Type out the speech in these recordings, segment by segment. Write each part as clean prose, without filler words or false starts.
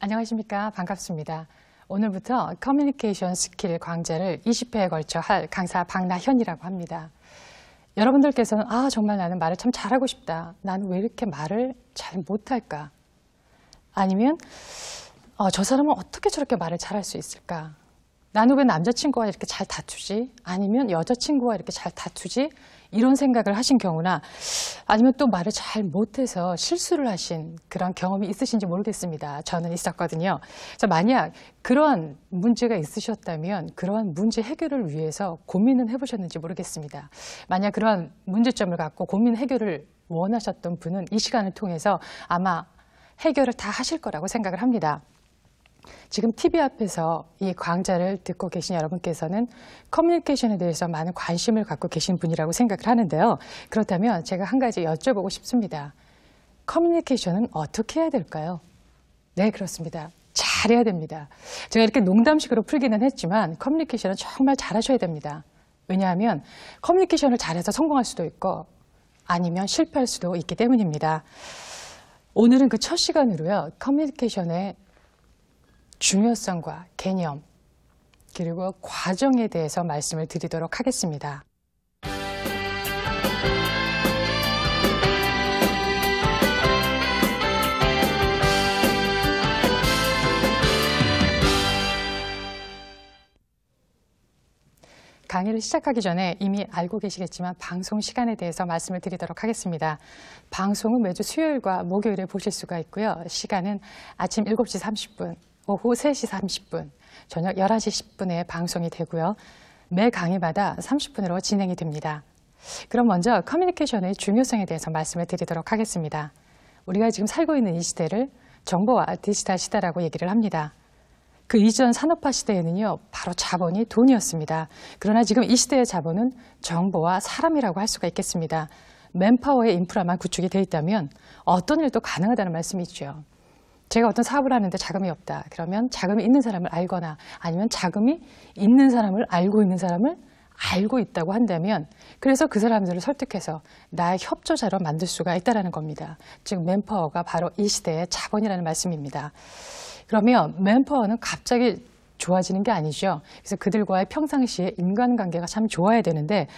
안녕하십니까. 반갑습니다. 오늘부터 커뮤니케이션 스킬 강좌를 20회에 걸쳐 할 강사 박나현이라고 합니다. 여러분들께서는 정말 나는 말을 참 잘하고 싶다. 나는 왜 이렇게 말을 잘 못할까? 아니면 저 사람은 어떻게 저렇게 말을 잘할 수 있을까? 나는 왜 남자친구와 이렇게 잘 다투지? 아니면 여자친구와 이렇게 잘 다투지? 이런 생각을 하신 경우나 아니면 또 말을 잘 못해서 실수를 하신 그런 경험이 있으신지 모르겠습니다. 저는 있었거든요. 그래서 만약 그러한 문제가 있으셨다면 그러한 문제 해결을 위해서 고민은 해보셨는지 모르겠습니다. 만약 그러한 문제점을 갖고 고민 해결을 원하셨던 분은 이 시간을 통해서 아마 해결을 다 하실 거라고 생각을 합니다. 지금 TV 앞에서 이 강좌를 듣고 계신 여러분께서는 커뮤니케이션에 대해서 많은 관심을 갖고 계신 분이라고 생각을 하는데요. 그렇다면 제가 한 가지 여쭤보고 싶습니다. 커뮤니케이션은 어떻게 해야 될까요? 네, 그렇습니다. 잘해야 됩니다. 제가 이렇게 농담식으로 풀기는 했지만 커뮤니케이션은 정말 잘하셔야 됩니다. 왜냐하면 커뮤니케이션을 잘해서 성공할 수도 있고 아니면 실패할 수도 있기 때문입니다. 오늘은 그 첫 시간으로요. 커뮤니케이션의 중요성과 개념, 그리고 과정에 대해서 말씀을 드리도록 하겠습니다. 강의를 시작하기 전에 이미 알고 계시겠지만 방송 시간에 대해서 말씀을 드리도록 하겠습니다. 방송은 매주 수요일과 목요일에 보실 수가 있고요. 시간은 아침 7시 30분, 오후 3시 30분, 저녁 11시 10분에 방송이 되고요. 매 강의마다 30분으로 진행이 됩니다. 그럼 먼저 커뮤니케이션의 중요성에 대해서 말씀을 드리도록 하겠습니다. 우리가 지금 살고 있는 이 시대를 정보와 디지털 시대라고 얘기를 합니다. 그 이전 산업화 시대에는요, 바로 자본이 돈이었습니다. 그러나 지금 이 시대의 자본은 정보와 사람이라고 할 수가 있겠습니다. 맨파워의 인프라만 구축이 되어 있다면 어떤 일도 가능하다는 말씀이죠. 제가 어떤 사업을 하는데 자금이 없다. 그러면 자금이 있는 사람을 알거나 아니면 자금이 있는 사람을 알고 있는 사람을 알고 있다고 한다면 그래서 그 사람들을 설득해서 나의 협조자로 만들 수가 있다는 겁니다. 즉 맨파워가 바로 이 시대의 자본이라는 말씀입니다. 그러면 맨파워는 갑자기 좋아지는 게 아니죠. 그래서 그들과의 평상시에 인간관계가 참 좋아야 되는데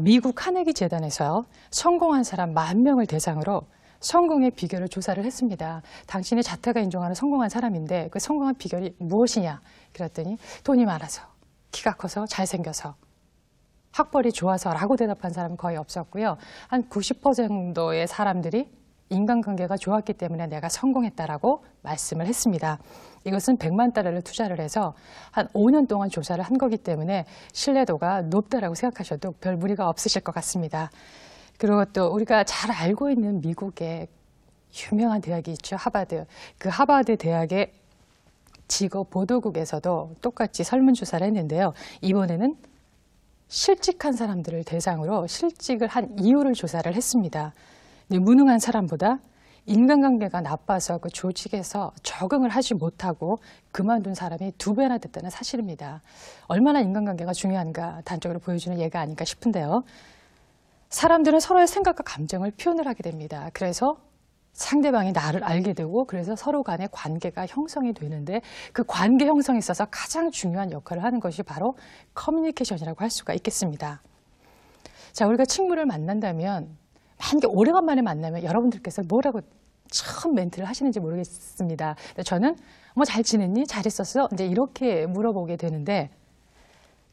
미국 카네기 재단에서 성공한 사람 10,000명을 대상으로 성공의 비결을 조사를 했습니다. 당신의 자타가 인정하는 성공한 사람인데 그 성공한 비결이 무엇이냐? 그랬더니 돈이 많아서, 키가 커서, 잘생겨서, 학벌이 좋아서 라고 대답한 사람은 거의 없었고요. 한 90% 정도의 사람들이 인간관계가 좋았기 때문에 내가 성공했다라고 말씀을 했습니다. 이것은 100만 달러를 투자를 해서 한 5년 동안 조사를 한 거기 때문에 신뢰도가 높다라고 생각하셔도 별 무리가 없으실 것 같습니다. 그리고 또 우리가 잘 알고 있는 미국의 유명한 대학이 있죠. 하버드. 그 하버드 대학의 직업 보도국에서도 똑같이 설문조사를 했는데요. 이번에는 실직한 사람들을 대상으로 실직을 한 이유를 조사를 했습니다. 무능한 사람보다 인간관계가 나빠서 그 조직에서 적응을 하지 못하고 그만둔 사람이 2배나 됐다는 사실입니다. 얼마나 인간관계가 중요한가 단적으로 보여주는 예가 아닌가 싶은데요. 사람들은 서로의 생각과 감정을 표현을 하게 됩니다. 그래서 상대방이 나를 알게 되고 그래서 서로 간의 관계가 형성이 되는데 그 관계 형성에 있어서 가장 중요한 역할을 하는 것이 바로 커뮤니케이션이라고 할 수가 있겠습니다. 자, 우리가 친구를 만난다면 만약에 오래간만에 만나면 여러분들께서 뭐라고 처음 멘트를 하시는지 모르겠습니다. 저는 잘 지냈니? 잘 있었어? 이제 이렇게 물어보게 되는데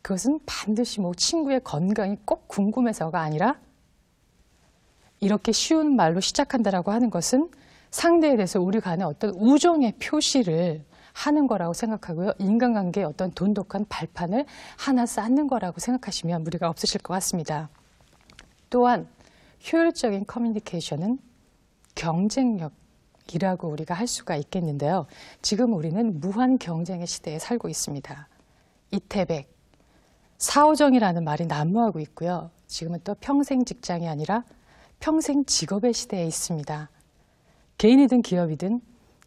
그것은 반드시 친구의 건강이 꼭 궁금해서가 아니라 이렇게 쉬운 말로 시작한다라고 하는 것은 상대에 대해서 우리 간에 어떤 우정의 표시를 하는 거라고 생각하고요. 인간관계의 어떤 돈독한 발판을 하나 쌓는 거라고 생각하시면 무리가 없으실 것 같습니다. 또한 효율적인 커뮤니케이션은 경쟁력이라고 우리가 할 수가 있겠는데요. 지금 우리는 무한 경쟁의 시대에 살고 있습니다. 이태백, 사오정이라는 말이 난무하고 있고요. 지금은 또 평생 직장이 아니라 평생 직업의 시대에 있습니다. 개인이든 기업이든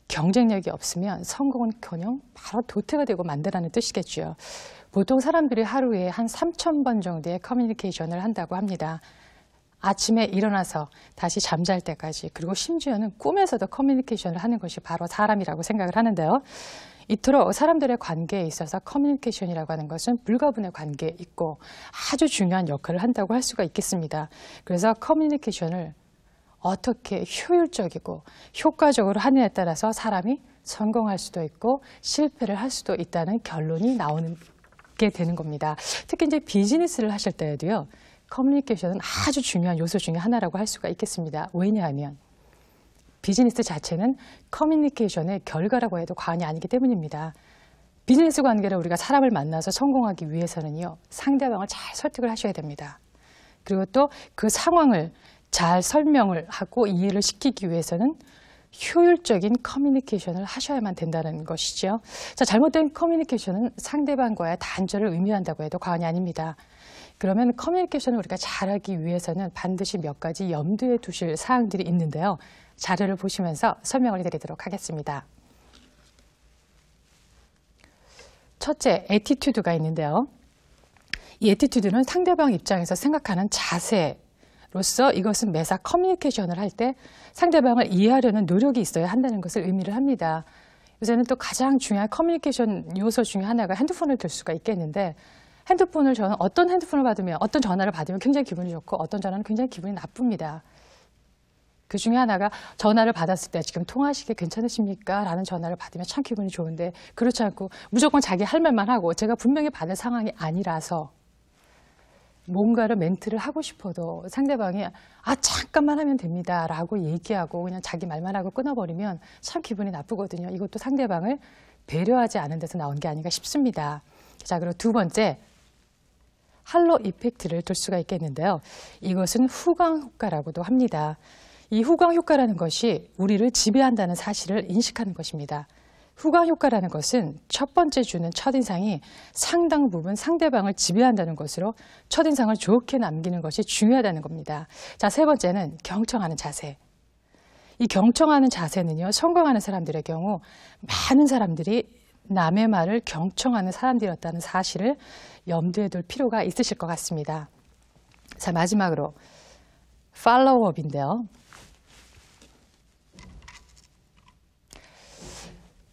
경쟁력이 없으면 성공은커녕 바로 도태가 되고 만다라는 뜻이겠죠. 보통 사람들이 하루에 한 3,000번 정도의 커뮤니케이션을 한다고 합니다. 아침에 일어나서 다시 잠잘 때까지, 그리고 심지어는 꿈에서도 커뮤니케이션을 하는 것이 바로 사람이라고 생각을 하는데요. 이토록 사람들의 관계에 있어서 커뮤니케이션이라고 하는 것은 불가분의 관계에 있고 아주 중요한 역할을 한다고 할 수가 있겠습니다. 그래서 커뮤니케이션을 어떻게 효율적이고 효과적으로 하느냐에 따라서 사람이 성공할 수도 있고 실패를 할 수도 있다는 결론이 나오게 되는 겁니다. 특히 이제 비즈니스를 하실 때에도요, 커뮤니케이션은 아주 중요한 요소 중에 하나라고 할 수가 있겠습니다. 왜냐하면 비즈니스 자체는 커뮤니케이션의 결과라고 해도 과언이 아니기 때문입니다. 비즈니스 관계를 우리가 사람을 만나서 성공하기 위해서는요, 상대방을 잘 설득을 하셔야 됩니다. 그리고 또 그 상황을 잘 설명을 하고 이해를 시키기 위해서는 효율적인 커뮤니케이션을 하셔야만 된다는 것이죠. 자, 잘못된 커뮤니케이션은 상대방과의 단절을 의미한다고 해도 과언이 아닙니다. 그러면 커뮤니케이션을 우리가 잘하기 위해서는 반드시 몇 가지 염두에 두실 사항들이 있는데요. 자료를 보시면서 설명을 드리도록 하겠습니다. 첫째, 애티튜드가 있는데요. 이 애티튜드는 상대방 입장에서 생각하는 자세로서 이것은 매사 커뮤니케이션을 할 때 상대방을 이해하려는 노력이 있어야 한다는 것을 의미를 합니다. 요새는 또 가장 중요한 커뮤니케이션 요소 중에 하나가 핸드폰을 들 수가 있겠는데, 저는 어떤 핸드폰을 받으면, 어떤 전화를 받으면 굉장히 기분이 좋고 어떤 전화는 굉장히 기분이 나쁩니다. 그 중에 하나가 전화를 받았을 때 지금 통화하시기 괜찮으십니까? 라는 전화를 받으면 참 기분이 좋은데, 그렇지 않고 무조건 자기 할 말만 하고 제가 분명히 받을 상황이 아니라서 뭔가를 멘트를 하고 싶어도 상대방이 잠깐만 하면 됩니다 라고 얘기하고 그냥 자기 말만 하고 끊어버리면 참 기분이 나쁘거든요. 이것도 상대방을 배려하지 않은 데서 나온 게 아닌가 싶습니다. 자, 그리고 두 번째, 할로 이펙트를 둘 수가 있겠는데요. 이것은 후광 효과라고도 합니다. 이 후광 효과라는 것이 우리를 지배한다는 사실을 인식하는 것입니다. 후광 효과라는 것은 첫 번째 주는 첫인상이 상당 부분 상대방을 지배한다는 것으로 첫인상을 좋게 남기는 것이 중요하다는 겁니다. 자, 세 번째는 경청하는 자세. 이 경청하는 자세는요, 성공하는 사람들의 경우 많은 사람들이 남의 말을 경청하는 사람들이었다는 사실을 염두에 둘 필요가 있으실 것 같습니다. 자, 마지막으로 팔로우업인데요.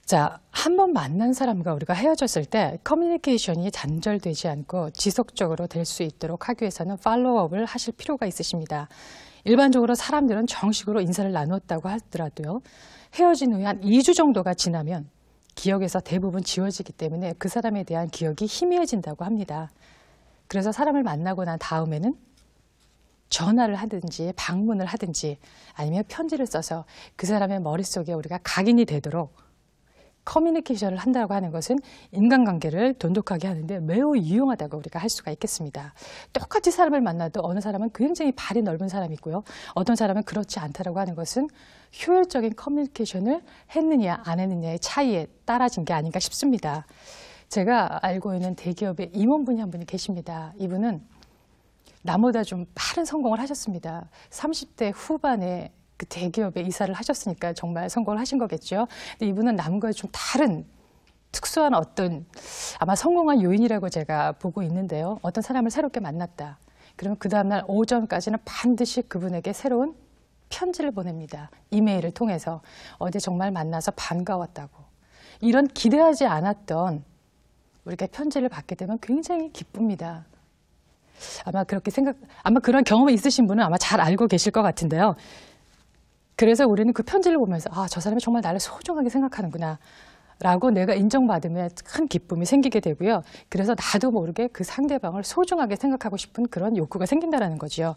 자, 한 번 만난 사람과 우리가 헤어졌을 때 커뮤니케이션이 단절되지 않고 지속적으로 될 수 있도록 하기 위해서는 팔로우업을 하실 필요가 있으십니다. 일반적으로 사람들은 정식으로 인사를 나눴다고 하더라도요, 헤어진 후에 한 2주 정도가 지나면 기억에서 대부분 지워지기 때문에 그 사람에 대한 기억이 희미해진다고 합니다. 그래서 사람을 만나고 난 다음에는 전화를 하든지 방문을 하든지 아니면 편지를 써서 그 사람의 머릿속에 우리가 각인이 되도록 커뮤니케이션을 한다고 하는 것은 인간관계를 돈독하게 하는데 매우 유용하다고 우리가 할 수가 있겠습니다. 똑같이 사람을 만나도 어느 사람은 굉장히 발이 넓은 사람이 있고요, 어떤 사람은 그렇지 않다고 하는 것은 효율적인 커뮤니케이션을 했느냐 안 했느냐의 차이에 따라진 게 아닌가 싶습니다. 제가 알고 있는 대기업의 임원분이 한 분이 계십니다. 이분은 나보다 좀 빠른 성공을 하셨습니다. 30대 후반에 그 대기업에 이사를 하셨으니까 정말 성공을 하신 거겠죠. 근데 이분은 남과의 좀 다른 특수한 어떤 아마 성공한 요인이라고 제가 보고 있는데요. 어떤 사람을 새롭게 만났다. 그러면 그 다음날 오전까지는 반드시 그분에게 새로운 편지를 보냅니다. 이메일을 통해서 어제 정말 만나서 반가웠다고. 이런 기대하지 않았던 우리가 편지를 받게 되면 굉장히 기쁩니다. 아마 그런 경험이 있으신 분은 아마 잘 알고 계실 것 같은데요. 그래서 우리는 그 편지를 보면서 저 사람이 정말 나를 소중하게 생각하는구나 라고 내가 인정받으면 큰 기쁨이 생기게 되고요. 그래서 나도 모르게 그 상대방을 소중하게 생각하고 싶은 그런 욕구가 생긴다는 거죠.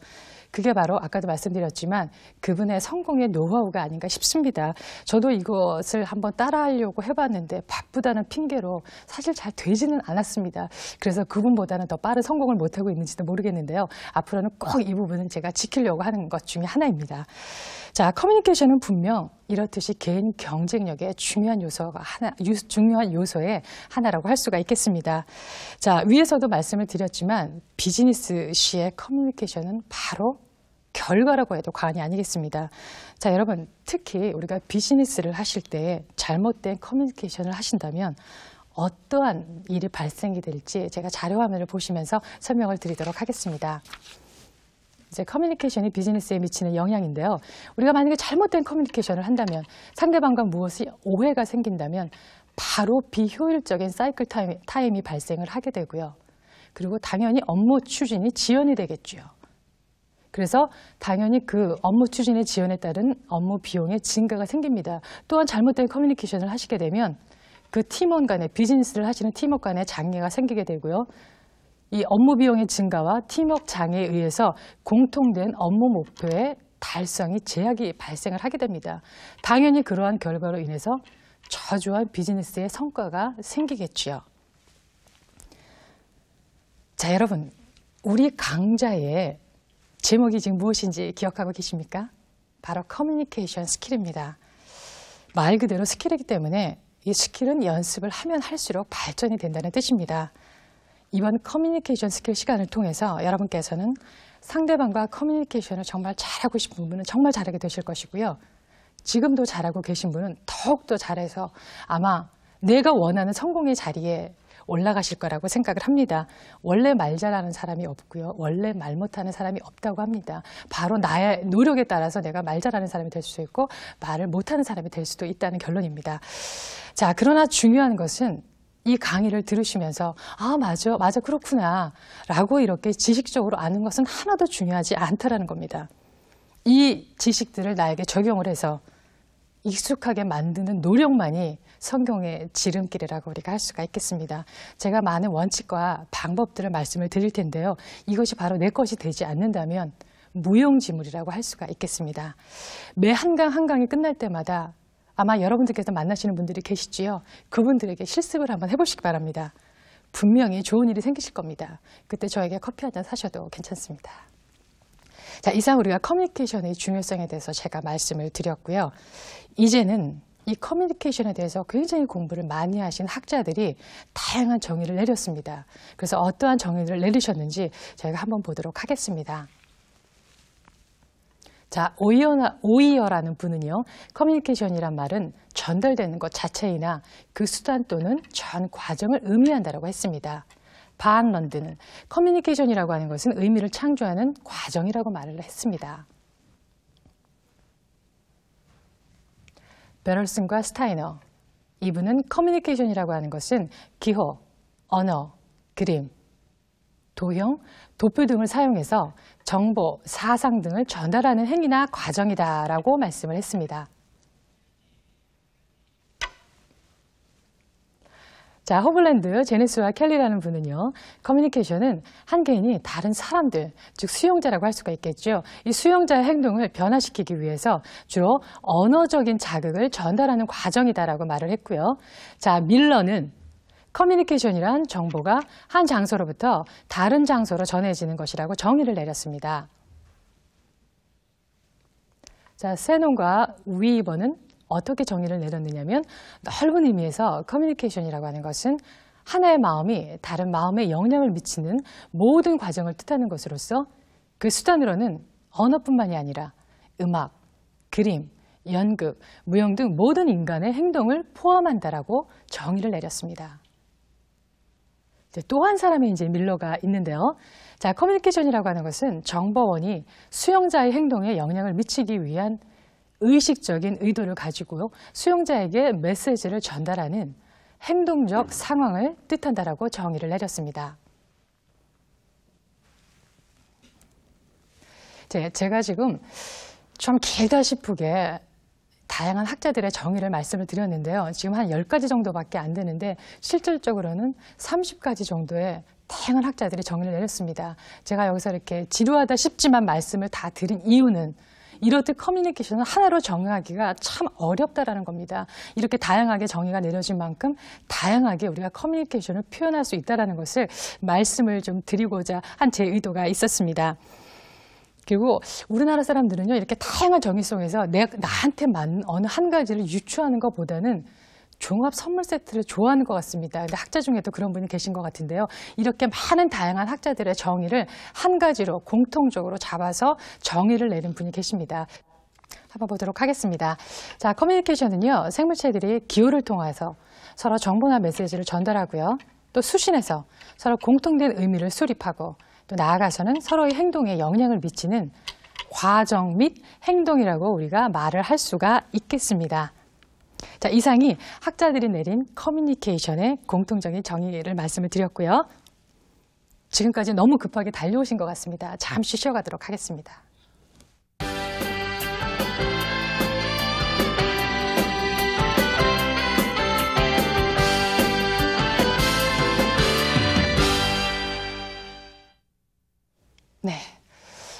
그게 바로 아까도 말씀드렸지만 그분의 성공의 노하우가 아닌가 싶습니다. 저도 이것을 한번 따라하려고 해봤는데 바쁘다는 핑계로 사실 잘 되지는 않았습니다. 그래서 그분보다는 더 빠른 성공을 못하고 있는지도 모르겠는데요. 앞으로는 꼭 이 부분은 제가 지키려고 하는 것 중에 하나입니다. 자, 커뮤니케이션은 분명 이렇듯이 개인 경쟁력의 중요한 요소의 하나라고 할 수가 있겠습니다. 자, 위에서도 말씀을 드렸지만 비즈니스 시의 커뮤니케이션은 바로 결과라고 해도 과언이 아니겠습니다. 자, 여러분, 특히 우리가 비즈니스를 하실 때 잘못된 커뮤니케이션을 하신다면 어떠한 일이 발생이 될지 제가 자료 화면을 보시면서 설명을 드리도록 하겠습니다. 이제 커뮤니케이션이 비즈니스에 미치는 영향인데요. 우리가 만약에 잘못된 커뮤니케이션을 한다면, 상대방과 무엇이 오해가 생긴다면 바로 비효율적인 사이클 타임이 발생을 하게 되고요. 그리고 당연히 업무 추진이 지연이 되겠죠. 그래서 당연히 그 업무 추진의 지연에 따른 업무 비용의 증가가 생깁니다. 또한 잘못된 커뮤니케이션을 하시게 되면 그 팀원 간의, 비즈니스를 하시는 팀원 간의 장애가 생기게 되고요. 이 업무 비용의 증가와 팀워크 장애에 의해서 공통된 업무 목표의 달성이 제약이 발생을 하게 됩니다. 당연히 그러한 결과로 인해서 저조한 비즈니스의 성과가 생기겠지요. 자, 여러분, 우리 강좌의 제목이 지금 무엇인지 기억하고 계십니까? 바로 커뮤니케이션 스킬입니다. 말 그대로 스킬이기 때문에 이 스킬은 연습을 하면 할수록 발전이 된다는 뜻입니다. 이번 커뮤니케이션 스킬 시간을 통해서 여러분께서는 상대방과 커뮤니케이션을 정말 잘하고 싶은 분은 정말 잘하게 되실 것이고요. 지금도 잘하고 계신 분은 더욱더 잘해서 아마 내가 원하는 성공의 자리에 올라가실 거라고 생각을 합니다. 원래 말 잘하는 사람이 없고요. 원래 말 못하는 사람이 없다고 합니다. 바로 나의 노력에 따라서 내가 말 잘하는 사람이 될 수도 있고 말을 못하는 사람이 될 수도 있다는 결론입니다. 자, 그러나 중요한 것은 이 강의를 들으시면서 아, 맞아, 그렇구나 라고 이렇게 지식적으로 아는 것은 하나도 중요하지 않다라는 겁니다. 이 지식들을 나에게 적용을 해서 익숙하게 만드는 노력만이 성공의 지름길이라고 우리가 할 수가 있겠습니다. 제가 많은 원칙과 방법들을 말씀을 드릴 텐데요. 이것이 바로 내 것이 되지 않는다면 무용지물이라고 할 수가 있겠습니다. 매 한 강 한 강이 끝날 때마다 아마 여러분들께서 만나시는 분들이 계시지요. 그분들에게 실습을 한번 해보시기 바랍니다. 분명히 좋은 일이 생기실 겁니다. 그때 저에게 커피 한 잔 사셔도 괜찮습니다. 자, 이상 우리가 커뮤니케이션의 중요성에 대해서 제가 말씀을 드렸고요. 이제는 이 커뮤니케이션에 대해서 굉장히 공부를 많이 하신 학자들이 다양한 정의를 내렸습니다. 그래서 어떠한 정의를 내리셨는지 저희가 한번 보도록 하겠습니다. 자, 오이어라는 분은요, 커뮤니케이션이란 말은 전달되는 것 자체이나 그 수단 또는 전 과정을 의미한다고 했습니다. 반 런드는 커뮤니케이션이라고 하는 것은 의미를 창조하는 과정이라고 말을 했습니다. 베럴슨과 스타이너, 이분은 커뮤니케이션이라고 하는 것은 기호, 언어, 그림, 도형, 도표 등을 사용해서 정보, 사상 등을 전달하는 행위나 과정이다라고 말씀을 했습니다. 자, 호블랜드, 제니스와 켈리라는 분은요, 커뮤니케이션은 한 개인이 다른 사람들, 즉 수용자라고 할 수가 있겠죠. 이 수용자의 행동을 변화시키기 위해서 주로 언어적인 자극을 전달하는 과정이다라고 말을 했고요. 자, 밀러는 커뮤니케이션이란 정보가 한 장소로부터 다른 장소로 전해지는 것이라고 정의를 내렸습니다. 자, 세논과 위버는 어떻게 정의를 내렸느냐면 넓은 의미에서 커뮤니케이션이라고 하는 것은 하나의 마음이 다른 마음에 영향을 미치는 모든 과정을 뜻하는 것으로서 그 수단으로는 언어뿐만이 아니라 음악, 그림, 연극, 무용 등 모든 인간의 행동을 포함한다라고 정의를 내렸습니다. 또 한 사람의 이제 밀러가 있는데요. 자, 커뮤니케이션이라고 하는 것은 정보원이 수용자의 행동에 영향을 미치기 위한 의식적인 의도를 가지고요, 수용자에게 메시지를 전달하는 행동적 상황을 뜻한다라고 정의를 내렸습니다. 제가 지금 좀 길다 싶게 다양한 학자들의 정의를 말씀을 드렸는데요. 지금 한 10가지 정도밖에 안 되는데 실질적으로는 30가지 정도의 다양한 학자들이 정의를 내렸습니다. 제가 여기서 이렇게 지루하다 싶지만 말씀을 다 드린 이유는 이렇듯 커뮤니케이션을 하나로 정의하기가 참 어렵다라는 겁니다. 이렇게 다양하게 정의가 내려진 만큼 다양하게 우리가 커뮤니케이션을 표현할 수 있다는 것을 말씀을 좀 드리고자 한 제 의도가 있었습니다. 그리고 우리나라 사람들은요, 이렇게 다양한 정의 속에서 나한테 맞는 어느 한 가지를 유추하는 것보다는 종합 선물 세트를 좋아하는 것 같습니다. 근데 학자 중에도 그런 분이 계신 것 같은데요. 이렇게 많은 다양한 학자들의 정의를 한 가지로 공통적으로 잡아서 정의를 내린 분이 계십니다. 한번 보도록 하겠습니다. 자, 커뮤니케이션은요, 생물체들이 기호를 통해서 서로 정보나 메시지를 전달하고요, 또 수신해서 서로 공통된 의미를 수립하고 또 나아가서는 서로의 행동에 영향을 미치는 과정 및 행동이라고 우리가 말을 할 수가 있겠습니다. 자, 이상이 학자들이 내린 커뮤니케이션의 공통적인 정의를 말씀을 드렸고요. 지금까지 너무 급하게 달려오신 것 같습니다. 잠시 쉬어가도록 하겠습니다. 네.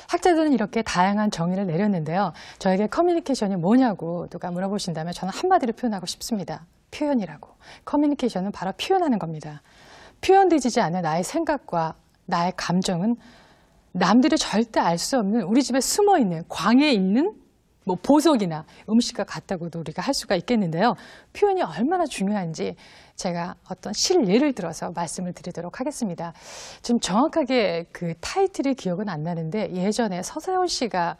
학자들은 이렇게 다양한 정의를 내렸는데요. 저에게 커뮤니케이션이 뭐냐고 누가 물어보신다면 저는 한마디로 표현하고 싶습니다. 표현이라고. 커뮤니케이션은 바로 표현하는 겁니다. 표현되지 않는 나의 생각과 나의 감정은 남들이 절대 알 수 없는 우리 집에 숨어있는 광해에 있는 뭐 보석이나 음식과 같다고도 우리가 할 수가 있겠는데요. 표현이 얼마나 중요한지 제가 어떤 실예를 들어서 말씀을 드리도록 하겠습니다. 지금 정확하게 그 타이틀이 기억은 안 나는데 예전에 서세원 씨가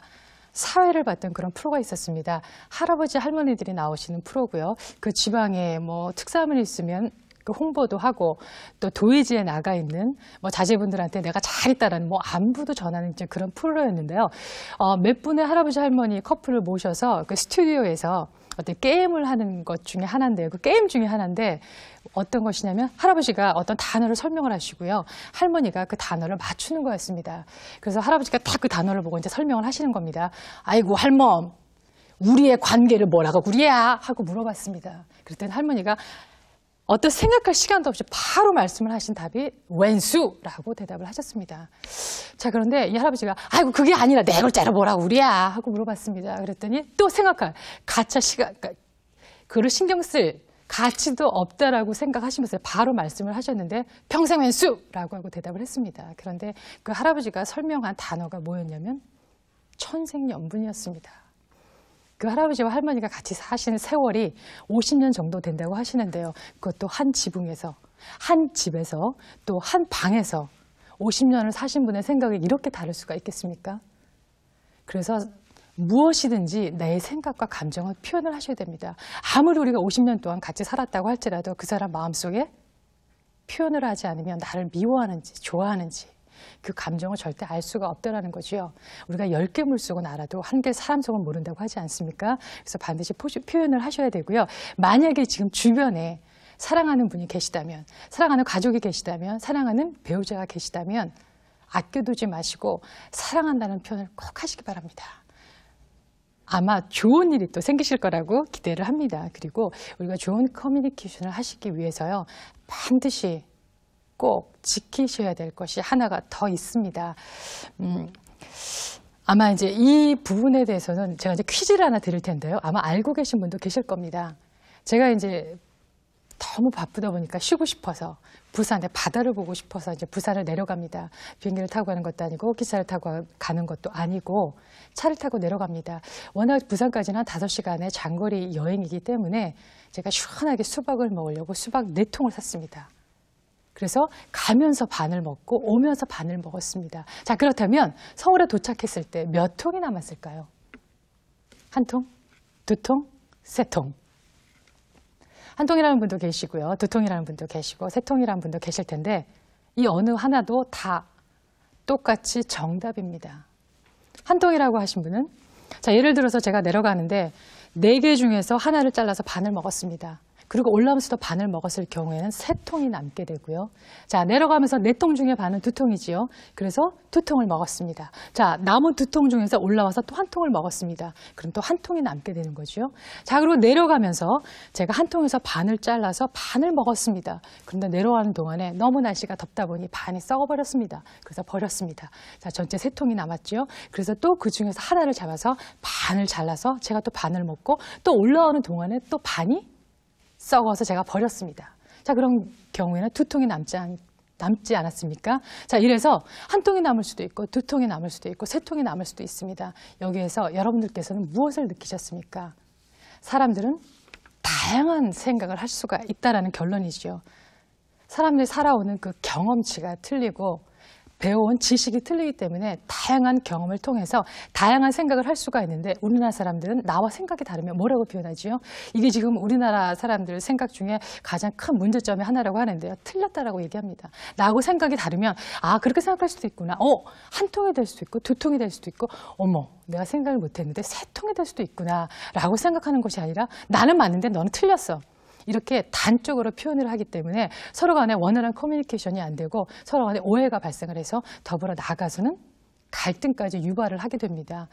사회를 봤던 그런 프로가 있었습니다. 할아버지 할머니들이 나오시는 프로고요. 그 지방에 뭐 특산물이 있으면 그 홍보도 하고 또 도의지에 나가 있는 뭐 자제분들한테 내가 잘 있다라는 뭐 안부도 전하는 이제 그런 프로였는데요. 몇 분의 할아버지 할머니 커플을 모셔서 그 스튜디오에서 어떤 게임을 하는 것 중에 하나인데요. 그 게임 중에 하나인데 어떤 것이냐면 할아버지가 어떤 단어를 설명을 하시고요. 할머니가 그 단어를 맞추는 거였습니다. 그래서 할아버지가 딱 그 단어를 보고 이제 설명을 하시는 겁니다. 아이고 할멈, 우리의 관계를 뭐라고 그리야? 하고 물어봤습니다. 그랬더니 할머니가 어떤 생각할 시간도 없이 바로 말씀을 하신 답이 웬수라고 대답을 하셨습니다. 자, 그런데 이 할아버지가 아이고 그게 아니라 내 글자로 뭐라고 우리야 하고 물어봤습니다. 그랬더니 또 생각할 가차 시간 그를 신경 쓸 가치도 없다라고 생각하시면서 바로 말씀을 하셨는데 평생 웬수라고 하고 대답을 했습니다. 그런데 그 할아버지가 설명한 단어가 뭐였냐면 천생연분이었습니다. 그 할아버지와 할머니가 같이 사시는 세월이 50년 정도 된다고 하시는데요. 그것도 한 지붕에서, 한 집에서, 또 한 방에서 50년을 사신 분의 생각이 이렇게 다를 수가 있겠습니까? 그래서 무엇이든지 내 생각과 감정을 표현을 하셔야 됩니다. 아무리 우리가 50년 동안 같이 살았다고 할지라도 그 사람 마음속에 표현을 하지 않으면 나를 미워하는지 좋아하는지 그 감정을 절대 알 수가 없다라는 거죠. 우리가 10개 물속은 알아도 한 개 사람 속은 모른다고 하지 않습니까? 그래서 반드시 표현을 하셔야 되고요. 만약에 지금 주변에 사랑하는 분이 계시다면, 사랑하는 가족이 계시다면, 사랑하는 배우자가 계시다면 아껴두지 마시고 사랑한다는 표현을 꼭 하시기 바랍니다. 아마 좋은 일이 또 생기실 거라고 기대를 합니다. 그리고 우리가 좋은 커뮤니케이션을 하시기 위해서요. 반드시 꼭 지키셔야 될 것이 하나가 더 있습니다. 아마 이제 이 부분에 대해서는 제가 이제 퀴즈를 하나 드릴 텐데요. 아마 알고 계신 분도 계실 겁니다. 제가 이제 너무 바쁘다 보니까 쉬고 싶어서 부산에 바다를 보고 싶어서 이제 부산을 내려갑니다. 비행기를 타고 가는 것도 아니고 기차를 타고 가는 것도 아니고 차를 타고 내려갑니다. 워낙 부산까지는 한 5시간의 장거리 여행이기 때문에 제가 시원하게 수박을 먹으려고 수박 4통을 샀습니다. 그래서 가면서 반을 먹고 오면서 반을 먹었습니다. 자, 그렇다면 서울에 도착했을 때 몇 통이 남았을까요? 1통? 2통? 3통? 1통이라는 분도 계시고요. 2통이라는 분도 계시고 3통이라는 분도 계실 텐데 이 어느 하나도 다 똑같이 정답입니다. 1통이라고 하신 분은 자, 예를 들어서 제가 내려가는데 4개 중에서 하나를 잘라서 반을 먹었습니다. 그리고 올라오면서도 반을 먹었을 경우에는 3통이 남게 되고요. 자, 내려가면서 4통 중에 반은 2통이지요. 그래서 2통을 먹었습니다. 자, 남은 2통 중에서 올라와서 또 1통을 먹었습니다. 그럼 또 1통이 남게 되는 거죠. 자, 그리고 내려가면서 제가 1통에서 반을 잘라서 반을 먹었습니다. 그런데 내려가는 동안에 너무 날씨가 덥다 보니 반이 썩어버렸습니다. 그래서 버렸습니다. 자, 전체 3통이 남았죠. 그래서 또 그 중에서 하나를 잡아서 반을 잘라서 제가 또 반을 먹고 또 올라오는 동안에 또 반이 썩어서 제가 버렸습니다. 자, 그런 경우에는 2통이 남지 않았습니까? 자, 이래서 1통이 남을 수도 있고 2통이 남을 수도 있고 3통이 남을 수도 있습니다. 여기에서 여러분들께서는 무엇을 느끼셨습니까? 사람들은 다양한 생각을 할 수가 있다는 결론이죠. 사람들이 살아오는 그 경험치가 틀리고 배워온 지식이 틀리기 때문에 다양한 경험을 통해서 다양한 생각을 할 수가 있는데 우리나라 사람들은 나와 생각이 다르면 뭐라고 표현하지요? 이게 지금 우리나라 사람들 생각 중에 가장 큰 문제점의 하나라고 하는데요. 틀렸다라고 얘기합니다. 나하고 생각이 다르면 아 그렇게 생각할 수도 있구나. 한 통이 될 수도 있고 두 통이 될 수도 있고 어머 내가 생각을 못했는데 세 통이 될 수도 있구나 라고 생각하는 것이 아니라 나는 맞는데 너는 틀렸어. 이렇게 단적으로 표현을 하기 때문에 서로 간에 원활한 커뮤니케이션이 안 되고 서로 간에 오해가 발생을 해서 더불어 나아가서는 갈등까지 유발을 하게 됩니다.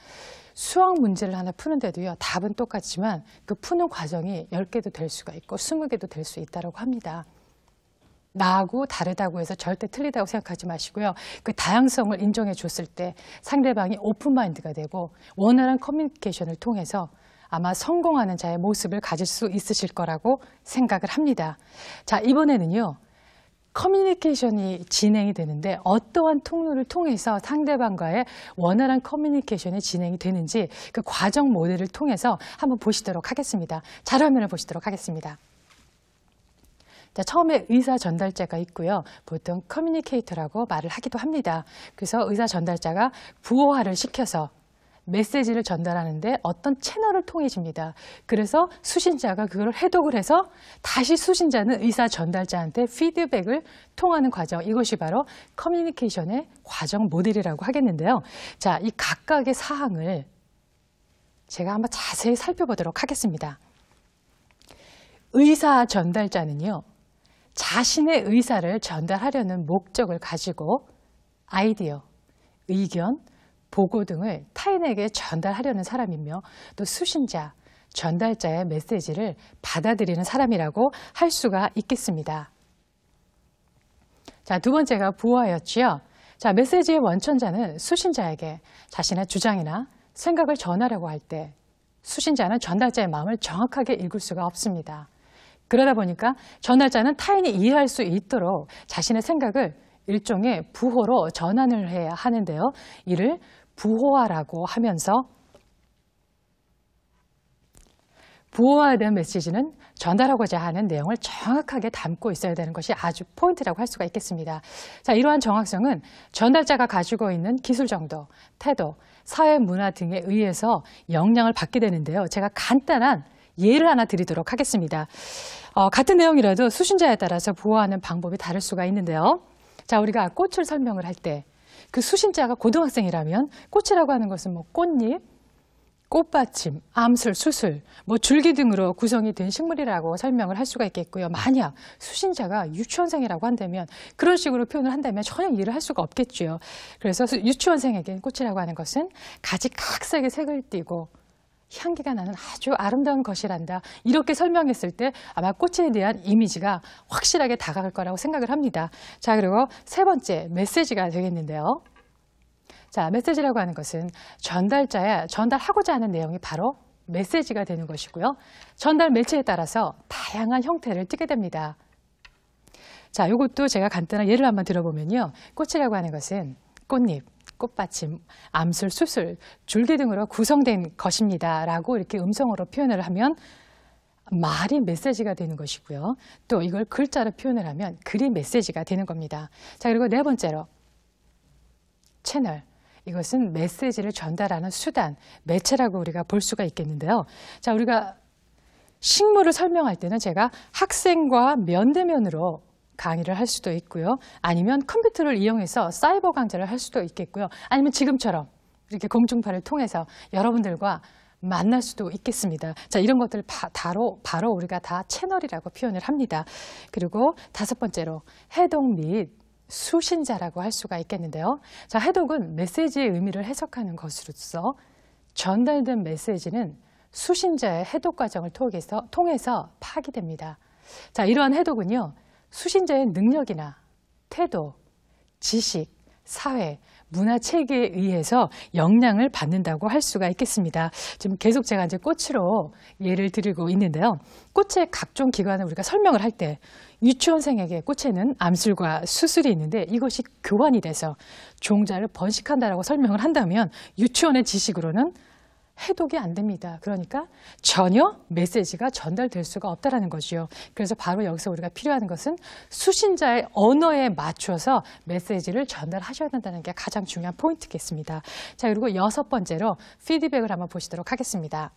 수학 문제를 하나 푸는데도요. 답은 똑같지만 그 푸는 과정이 10개도 될 수가 있고 20개도 될 수 있다고 합니다. 나하고 다르다고 해서 절대 틀리다고 생각하지 마시고요. 그 다양성을 인정해 줬을 때 상대방이 오픈마인드가 되고 원활한 커뮤니케이션을 통해서 아마 성공하는 자의 모습을 가질 수 있으실 거라고 생각을 합니다. 자, 이번에는요. 커뮤니케이션이 진행이 되는데 어떠한 통로를 통해서 상대방과의 원활한 커뮤니케이션이 진행이 되는지 그 과정 모델을 통해서 한번 보시도록 하겠습니다. 자료화면을 보시도록 하겠습니다. 자, 처음에 의사 전달자가 있고요. 보통 커뮤니케이터라고 말을 하기도 합니다. 그래서 의사 전달자가 부호화를 시켜서 메시지를 전달하는데 어떤 채널을 통해집니다. 그래서 수신자가 그걸 해독을 해서 다시 수신자는 의사 전달자한테 피드백을 통하는 과정, 이것이 바로 커뮤니케이션의 과정 모델이라고 하겠는데요. 자, 이 각각의 사항을 제가 한번 자세히 살펴보도록 하겠습니다. 의사 전달자는요. 자신의 의사를 전달하려는 목적을 가지고 아이디어, 의견, 보고 등을 타인에게 전달하려는 사람이며 또 수신자, 전달자의 메시지를 받아들이는 사람이라고 할 수가 있겠습니다. 자, 두 번째가 부호였지요. 자, 메시지의 원천자는 수신자에게 자신의 주장이나 생각을 전하려고 할 때 수신자는 전달자의 마음을 정확하게 읽을 수가 없습니다. 그러다 보니까 전달자는 타인이 이해할 수 있도록 자신의 생각을 일종의 부호로 전환을 해야 하는데요. 이를 부호화라고 하면서 부호화된 메시지는 전달하고자 하는 내용을 정확하게 담고 있어야 되는 것이 아주 포인트라고 할 수가 있겠습니다. 자, 이러한 정확성은 전달자가 가지고 있는 기술 정도, 태도, 사회 문화 등에 의해서 영향을 받게 되는데요. 제가 간단한 예를 하나 드리도록 하겠습니다. 같은 내용이라도 수신자에 따라서 부호하는 방법이 다를 수가 있는데요. 자, 우리가 꽃을 설명을 할 때 그 수신자가 고등학생이라면 꽃이라고 하는 것은 뭐 꽃잎, 꽃받침, 암술, 수술, 뭐 줄기 등으로 구성이 된 식물이라고 설명을 할 수가 있겠고요. 만약 수신자가 유치원생이라고 한다면 그런 식으로 표현을 한다면 전혀 이해를 할 수가 없겠죠. 그래서 유치원생에게 꽃이라고 하는 것은 가지각색의 색을 띠고 향기가 나는 아주 아름다운 것이란다. 이렇게 설명했을 때 아마 꽃에 대한 이미지가 확실하게 다가갈 거라고 생각을 합니다. 자, 그리고 세 번째 메시지가 되겠는데요. 자, 메시지라고 하는 것은 전달자야 전달하고자 하는 내용이 바로 메시지가 되는 것이고요. 전달 매체에 따라서 다양한 형태를 띠게 됩니다. 자, 이것도 제가 간단한 예를 한번 들어보면요. 꽃이라고 하는 것은 꽃잎, 꽃받침, 암술, 수술, 줄기 등으로 구성된 것입니다. 라고 이렇게 음성으로 표현을 하면 말이 메시지가 되는 것이고요. 또 이걸 글자로 표현을 하면 글이 메시지가 되는 겁니다. 자, 그리고 네 번째로 채널. 이것은 메시지를 전달하는 수단, 매체라고 우리가 볼 수가 있겠는데요. 자, 우리가 식물을 설명할 때는 제가 학생과 면대면으로 강의를 할 수도 있고요. 아니면 컴퓨터를 이용해서 사이버 강좌를 할 수도 있겠고요. 아니면 지금처럼 이렇게 공중파를 통해서 여러분들과 만날 수도 있겠습니다. 자, 이런 것들 바로 우리가 다 채널이라고 표현을 합니다. 그리고 다섯 번째로 해독 및 수신자라고 할 수가 있겠는데요. 자, 해독은 메시지의 의미를 해석하는 것으로서 전달된 메시지는 수신자의 해독 과정을 통해서 파악됩니다. 자, 이러한 해독은요. 수신자의 능력이나 태도, 지식, 사회, 문화 체계에 의해서 영향을 받는다고 할 수가 있겠습니다. 지금 계속 제가 이제 꽃으로 예를 드리고 있는데요. 꽃의 각종 기관을 우리가 설명을 할 때 유치원생에게 꽃에는 암술과 수술이 있는데 이것이 교환이 돼서 종자를 번식한다라고 설명을 한다면 유치원의 지식으로는 해독이 안 됩니다. 그러니까 전혀 메시지가 전달될 수가 없다는 거죠. 그래서 바로 여기서 우리가 필요한 것은 수신자의 언어에 맞춰서 메시지를 전달하셔야 된다는 게 가장 중요한 포인트겠습니다. 자, 그리고 6번째로 피드백을 한번 보시도록 하겠습니다.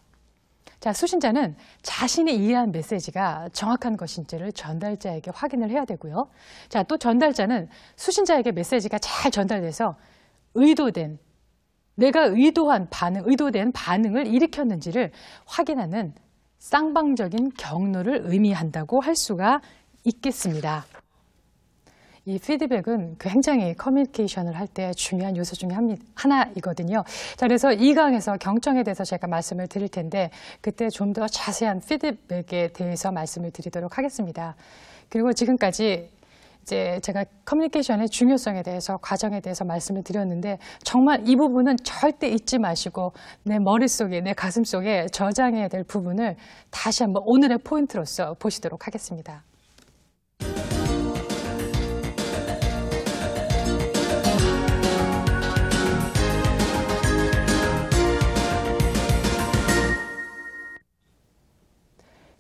자, 수신자는 자신이 이해한 메시지가 정확한 것인지를 전달자에게 확인을 해야 되고요. 자, 또 전달자는 수신자에게 메시지가 잘 전달돼서 내가 의도한 반응, 의도된 반응을 일으켰는지를 확인하는 쌍방적인 경로를 의미한다고 할 수가 있겠습니다. 이 피드백은 굉장히 커뮤니케이션을 할 때 중요한 요소 중에 하나이거든요. 자, 그래서 이 강에서 경청에 대해서 제가 말씀을 드릴 텐데 그때 좀 더 자세한 피드백에 대해서 말씀을 드리도록 하겠습니다. 그리고 지금까지 이제 제가 커뮤니케이션의 중요성에 대해서 과정에 대해서 말씀을 드렸는데 정말 이 부분은 절대 잊지 마시고 내 머릿속에 내 가슴속에 저장해야 될 부분을 다시 한번 오늘의 포인트로서 보시도록 하겠습니다.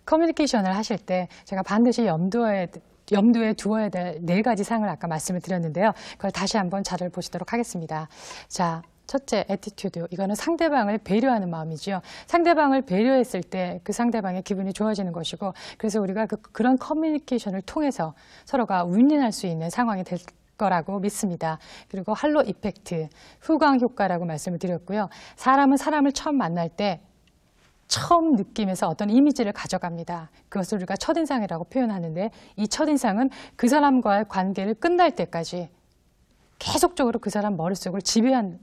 커뮤니케이션을 하실 때 제가 반드시 염두에 두어야 될 4가지 사항을 아까 말씀을 드렸는데요. 그걸 다시 한번 자료를 보시도록 하겠습니다. 자, 첫째, 애티튜드. 이거는 상대방을 배려하는 마음이죠. 상대방을 배려했을 때 그 상대방의 기분이 좋아지는 것이고, 그래서 우리가 그런 커뮤니케이션을 통해서 서로가 윈윈할 수 있는 상황이 될 거라고 믿습니다. 그리고 할로 이펙트, 후광 효과라고 말씀을 드렸고요. 사람은 사람을 처음 만날 때 처음 느낌에서 어떤 이미지를 가져갑니다. 그것을 우리가 첫인상이라고 표현하는데 이 첫인상은 그 사람과의 관계를 끝날 때까지 계속적으로 그 사람 머릿속을 지배하는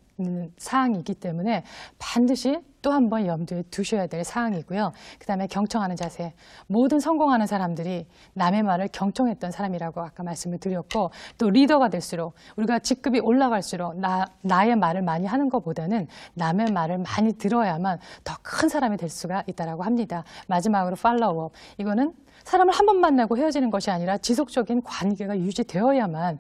사항이기 때문에 반드시 또 한 번 염두에 두셔야 될 사항이고요. 그 다음에 경청하는 자세. 모든 성공하는 사람들이 남의 말을 경청했던 사람이라고 아까 말씀을 드렸고, 또 리더가 될수록 우리가 직급이 올라갈수록 나의 말을 많이 하는 것보다는 남의 말을 많이 들어야만 더 큰 사람이 될 수가 있다고 합니다. 마지막으로 팔로우업. 이거는 사람을 한 번 만나고 헤어지는 것이 아니라 지속적인 관계가 유지되어야만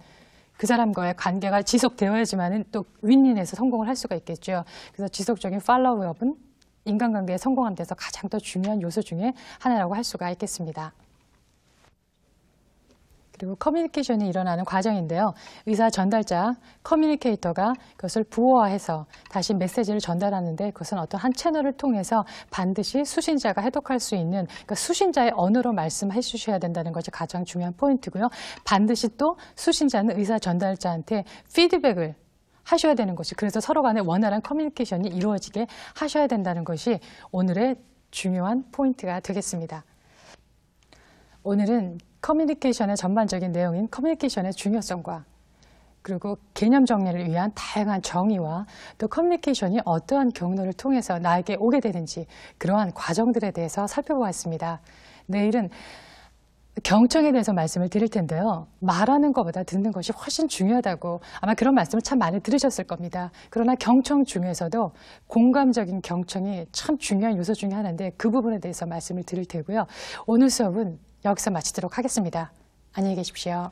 그 사람과의 관계가 지속되어야지만 또 윈윈해서 성공을 할 수가 있겠죠. 그래서 지속적인 팔로우업은 인간관계에 성공하는 데서 가장 더 중요한 요소 중에 하나라고 할 수가 있겠습니다. 그리고 커뮤니케이션이 일어나는 과정인데요. 의사 전달자, 커뮤니케이터가 그것을 부호화해서 다시 메시지를 전달하는데 그것은 어떤 한 채널을 통해서 반드시 수신자가 해독할 수 있는 그러니까 수신자의 언어로 말씀해 주셔야 된다는 것이 가장 중요한 포인트고요. 반드시 또 수신자는 의사 전달자한테 피드백을 하셔야 되는 것이 그래서 서로 간에 원활한 커뮤니케이션이 이루어지게 하셔야 된다는 것이 오늘의 중요한 포인트가 되겠습니다. 오늘은 커뮤니케이션의 전반적인 내용인 커뮤니케이션의 중요성과 그리고 개념 정리를 위한 다양한 정의와 또 커뮤니케이션이 어떠한 경로를 통해서 나에게 오게 되는지 그러한 과정들에 대해서 살펴보았습니다. 내일은 경청에 대해서 말씀을 드릴 텐데요. 말하는 것보다 듣는 것이 훨씬 중요하다고 아마 그런 말씀을 참 많이 들으셨을 겁니다. 그러나 경청 중에서도 공감적인 경청이 참 중요한 요소 중에 하나인데 그 부분에 대해서 말씀을 드릴 테고요. 오늘 수업은 여기서 마치도록 하겠습니다. 안녕히 계십시오.